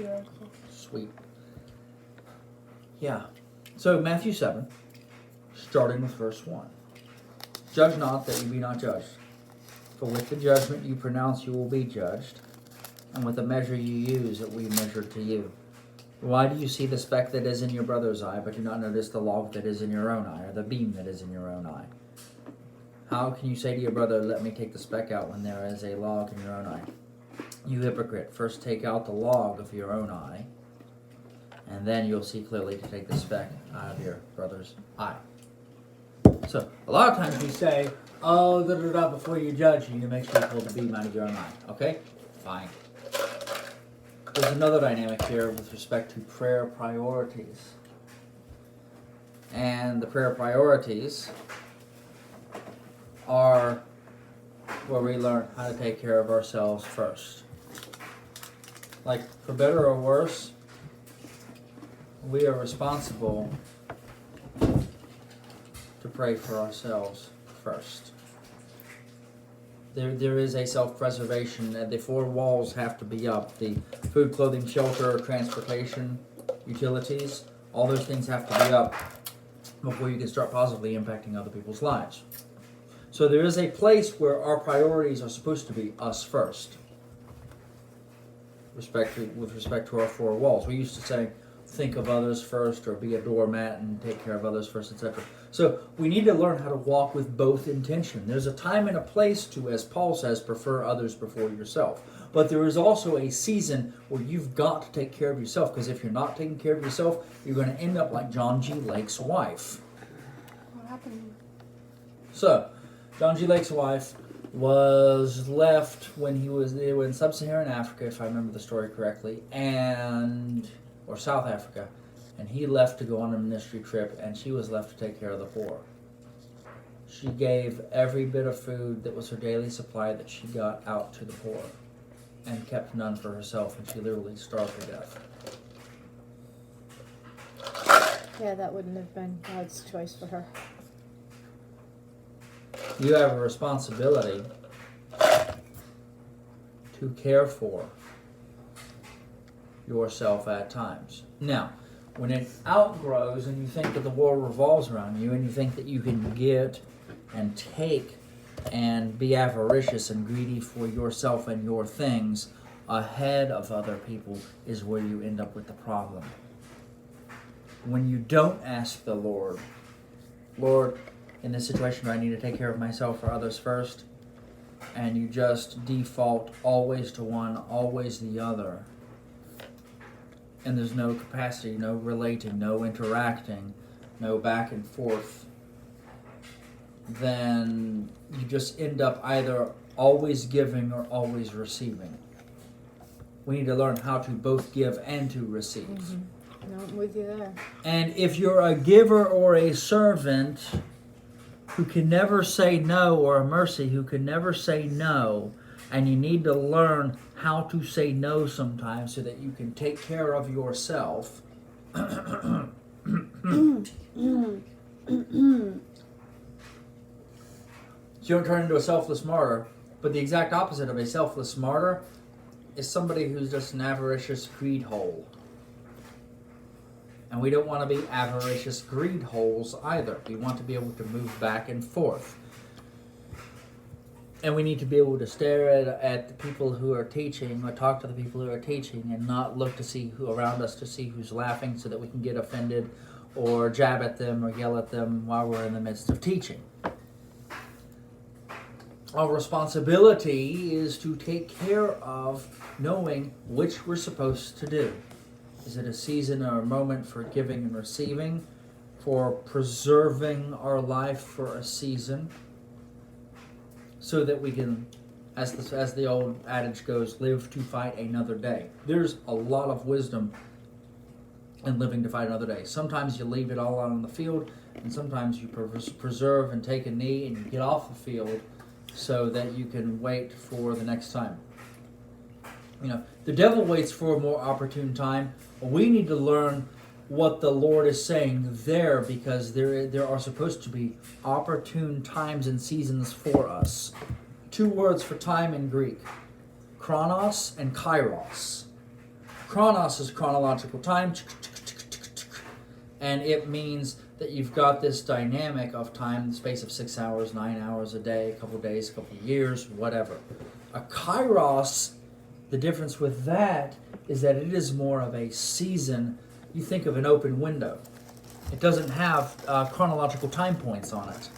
Beautiful. Sweet. Yeah. So Matthew 7, starting with verse 1. Judge not that you be not judged. For with the judgment you pronounce you will be judged, and with the measure you use it will be measured to you. Why do you see the speck that is in your brother's eye, but do not notice the log that is in your own eye, or the beam that is in your own eye? How can you say to your brother, let me take the speck out, when there is a log in your own eye? You hypocrite, first take out the log of your own eye, and then you'll see clearly to take the speck out of your brother's eye. So, a lot of times we say, oh, before you judge, you need to make sure you pull the beam out of your own eye. Okay? Fine. There's another dynamic here with respect to prayer priorities. And the prayer priorities are where we learn how to take care of ourselves first. Like, for better or worse, we are responsible to pray for ourselves first. There is a self-preservation. The four walls have to be up. The food, clothing, shelter, transportation, utilities, all those things have to be up before you can start positively impacting other people's lives. So there is a place where our priorities are supposed to be us first. With respect to our four walls. We used to say, think of others first, or be a doormat and take care of others first, etc. So we need to learn how to walk with both intention. There's a time and a place to, as Paul says, prefer others before yourself. But there is also a season where you've got to take care of yourself, because if you're not taking care of yourself, you're going to end up like John G. Lake's wife. What happened? So, John G. Lake's wife was left when they were in sub-Saharan Africa, if I remember the story correctly, or South Africa, and he left to go on a ministry trip, and she was left to take care of the poor. She gave every bit of food that was her daily supply that she got out to the poor, and kept none for herself, and she literally starved to death. Yeah, that wouldn't have been God's choice for her. You have a responsibility to care for yourself at times. Now, when it outgrows and you think that the world revolves around you, and you think that you can get and take and be avaricious and greedy for yourself and your things ahead of other people, is where you end up with the problem. When you don't ask the Lord, in this situation, do I need to take care of myself or others first? And you just default always to one, always the other. And there's no capacity, no relating, no interacting, no back and forth. Then you just end up either always giving or always receiving. We need to learn how to both give and to receive. Mm-hmm. No, I'm with you there. And if you're a giver or a servant who can never say no, or a mercy who can never say no, and you need to learn how to say no sometimes so that you can take care of yourself. You don't turn into a selfless martyr, but the exact opposite of a selfless martyr is somebody who's just an avaricious greed hole. And we don't want to be avaricious greed holes either. We want to be able to move back and forth. And we need to be able to stare at the people who are teaching, or talk to the people who are teaching, and not look to see who around us to see who's laughing so that we can get offended or jab at them or yell at them while we're in the midst of teaching. Our responsibility is to take care of knowing which we're supposed to do. Is it a season or a moment for giving and receiving, for preserving our life for a season, so that we can, as the old adage goes, live to fight another day? There's a lot of wisdom in living to fight another day. Sometimes you leave it all out on the field, and sometimes you preserve and take a knee and you get off the field so that you can wait for the next time. You know, the devil waits for a more opportune time. We need to learn what the Lord is saying there, because there are supposed to be opportune times and seasons for us. Two words for time in Greek: chronos and kairos. Chronos is chronological time, and it means that you've got this dynamic of time, the space of 6 hours, 9 hours a day, a couple of days, a couple of years, whatever. A kairos, the difference with that is that it is more of a season. You think of an open window. It doesn't have chronological time points on it.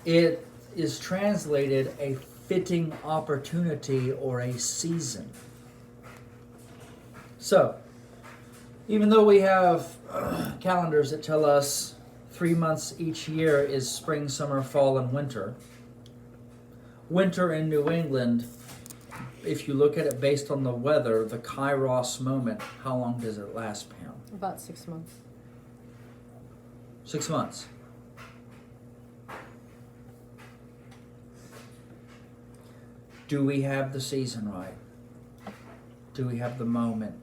It is translated a fitting opportunity or a season. So, even though we have calendars that tell us 3 months each year is spring, summer, fall, and winter, winter in New England, if you look at it based on the weather, the kairos moment, how long does it last, Pam? About 6 months. 6 months. Do we have the season right? Do we have the moment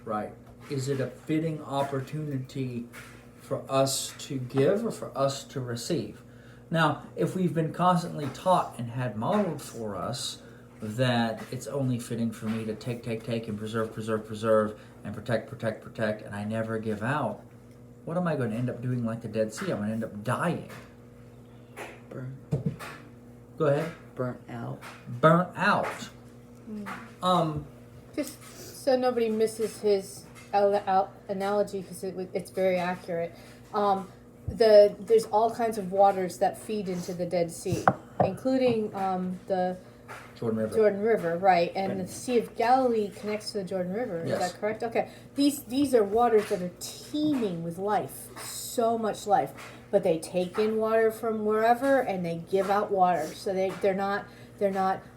right? Is it a fitting opportunity for us to give or for us to receive? Now, if we've been constantly taught and had modeled for us that it's only fitting for me to take, and preserve, and protect, and I never give out, what am I going to end up doing like the Dead Sea? I'm going to end up dying. Burnt. Go ahead. Burnt out. Burnt out. Just so nobody misses his analogy, because it's very accurate. There's all kinds of waters that feed into the Dead Sea, including the Jordan River, right? And the Sea of Galilee connects to the Jordan River. Yes. Is that correct? Okay. These are waters that are teeming with life, so much life. But they take in water from wherever and they give out water. So they're not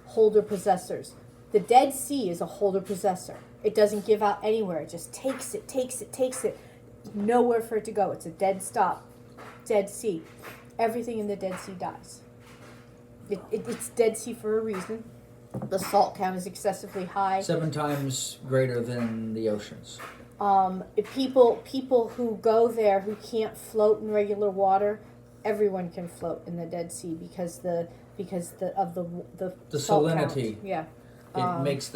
holder possessors. The Dead Sea is a holder possessor. It doesn't give out anywhere. It just takes it. Nowhere for it to go. It's a dead stop. Dead Sea. Everything in the Dead Sea dies. It's Dead Sea for a reason. The salt count is excessively high. 7 times greater than the oceans. People who go there who can't float in regular water, everyone can float in the Dead Sea because the salt salinity. count. Yeah. It makes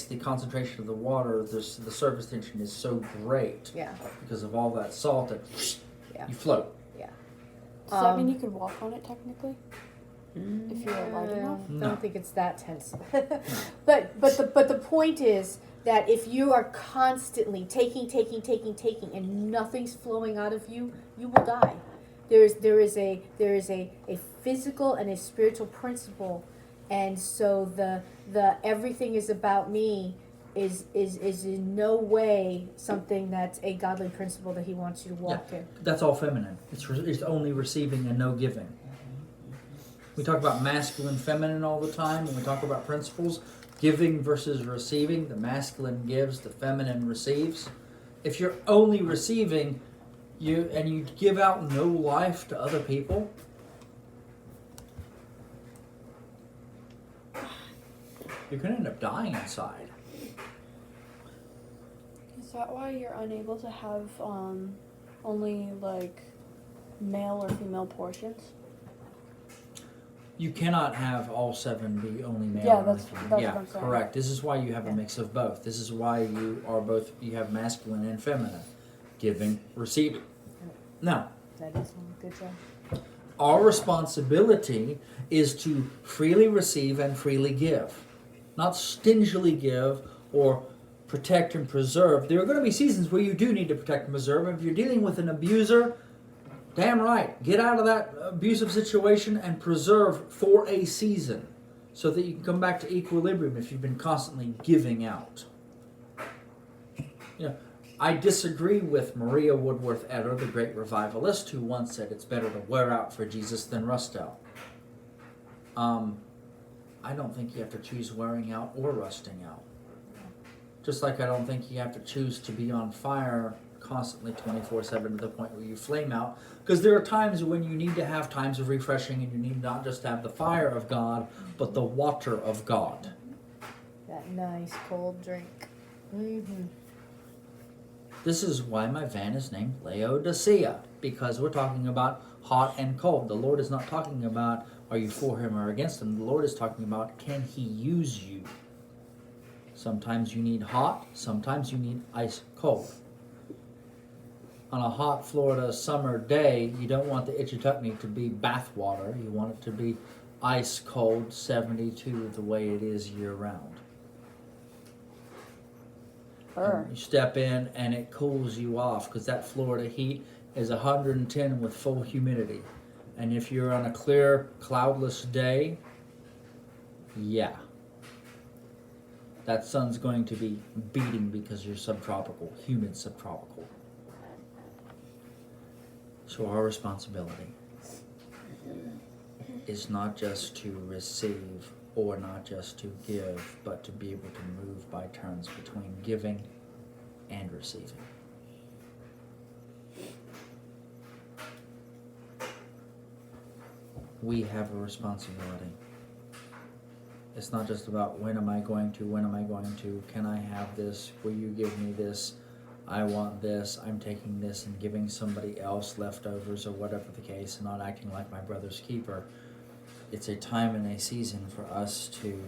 the concentration of the water, the surface tension is so great. Yeah. Because of all that salt that Yeah. you float. Yeah. Does that mean you could walk on it technically? If you're light enough? I No. don't think it's that tense. but the point is that if you are constantly taking, and nothing's flowing out of you, you will die. There is a physical and a spiritual principle, and so the everything is about me is in no way something that's a godly principle that he wants you to walk in. That's all feminine. It's only receiving and no giving. We talk about masculine, feminine all the time when we talk about principles. Giving versus receiving. The masculine gives, the feminine receives. If you're only receiving, you give out no life to other people, you're going to end up dying inside. Is that why you're unable to have only like male or female portions? You cannot have all 7 be only male. Yeah, or that's female. what Yeah, I'm saying. correct. This is why you have a Yeah. mix of both. This is why you have masculine and feminine, giving, receiving. Now, That is a good job. our responsibility is to freely receive and freely give, not stingily give or protect and preserve. There are going to be seasons where you do need to protect and preserve. If you're dealing with an abuser, damn right, get out of that abusive situation and preserve for a season so that you can come back to equilibrium if you've been constantly giving out. You know, I disagree with Maria Woodworth Etter, the great revivalist, who once said it's better to wear out for Jesus than rust out. I don't think you have to choose wearing out or rusting out. Just like I don't think you have to choose to be on fire constantly 24/7 to the point where you flame out. Because there are times when you need to have times of refreshing and you need not just to have the fire of God, but the water of God. That nice cold drink. Mm-hmm. This is why my van is named Laodicea, because we're talking about hot and cold. The Lord is not talking about are you for him or against him. The Lord is talking about can he use you. Sometimes you need hot, sometimes you need ice cold. On a hot Florida summer day, you don't want the Ichituckney to be bath water. You want it to be ice cold, 72 the way it is year round. Sure. You step in and it cools you off because that Florida heat is 110 with full humidity. And if you're on a clear, cloudless day, yeah, that sun's going to be beating because you're subtropical, humid subtropical. So our responsibility is not just to receive or not just to give, but to be able to move by turns between giving and receiving. We have a responsibility. It's not just about when am I going to, can I have this, will you give me this, I want this, I'm taking this and giving somebody else leftovers or whatever the case and not acting like my brother's keeper. It's a time and a season for us to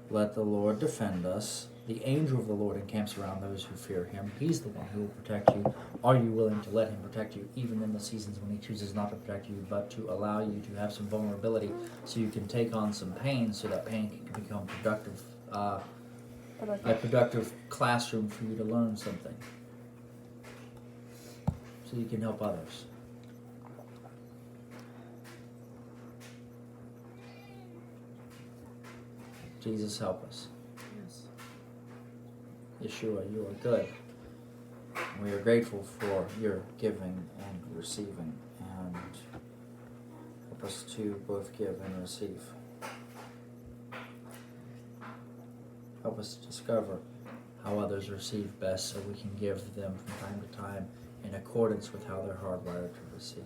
let the Lord defend us. The angel of the Lord encamps around those who fear him. He's the one who will protect you. Are you willing to let him protect you, even in the seasons when he chooses not to protect you, but to allow you to have some vulnerability so you can take on some pain so that pain can become productive, a productive classroom for you to learn something. So you can help others. Jesus, help us. Yes. Yeshua, you are good. We are grateful for your giving and receiving, and help us to both give and receive. Help us to discover how others receive best so we can give them from time to time in accordance with how they're hardwired to receive,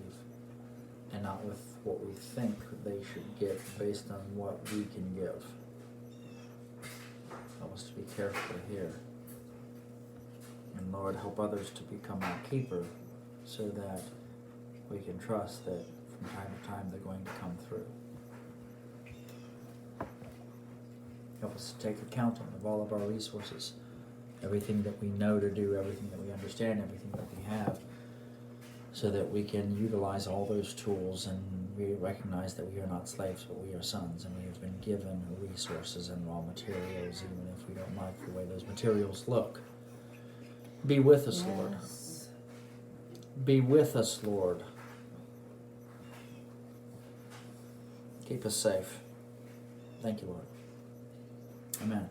and not with what we think they should get based on what we can give. Help us to be careful here. And Lord, help others to become our keeper so that we can trust that from time to time they're going to come through. Help us to take accounting of all of our resources, everything that we know to do, everything that we understand, everything that we have, so that we can utilize all those tools and we recognize that we are not slaves, but we are sons, and we have been given resources and raw materials, even if we don't like the way those materials look. Be with us, Lord. Yes. Be with us, Lord. Keep us safe. Thank you, Lord. Amen.